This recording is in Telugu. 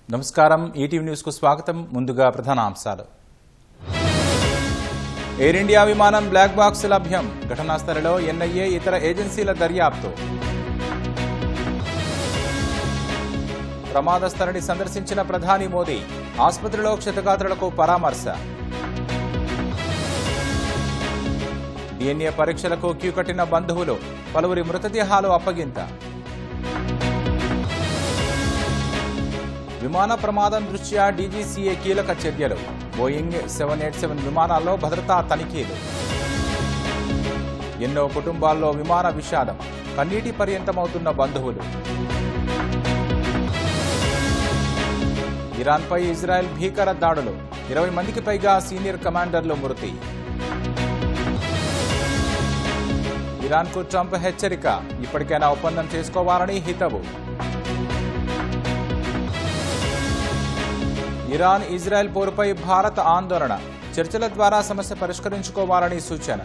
నమస్కారం ఈటీవీ న్యూస్ కు స్వాగతం ముందుగా ప్రధాన అంశాలు ఎయిర్ ఇండియా విమానం బ్లాక్ బాక్స్ లభ్యం ఘటనా స్థలంలో ఎన్ఐఏ ఇతర ఏజెన్సీల దర్యాప్తు ప్రమాద స్థలిని సందర్శించిన ప్రధాని మోదీ ఆసుపత్రిలో క్షతగాత్రులకు పరామర్శ DNA పరీక్షలకు క్యూ కట్టిన బంధువులు పలువురి మృతదేహాలు అప్పగింత విమాన ప్రమాదం దృష్ట్యా డీజీసీఏ కీలక చర్యలు బోయింగ్ 787 విమానాల్లో భద్రతా తనిఖీలు ఎన్నో కుటుంబాల్లో విమాన విషాదం కన్నీటి పర్యంతమవుతున్న బంధువులు ఇరాన్పై ఇజ్రాయెల్ భీకర దాడులు 20 మందికి పైగా సీనియర్ కమాండర్లు మృతి ఇరాన్కు ట్రంప్ హెచ్చరిక ఇప్పటికైనా ఒప్పందం చేసుకోవాలని హితవు ఇరాన్ ఇజ్రాయెల్ పోరుపై భారత్ ఆందోళన చర్చల ద్వారా సమస్య పరిష్కరించుకోవాలని సూచన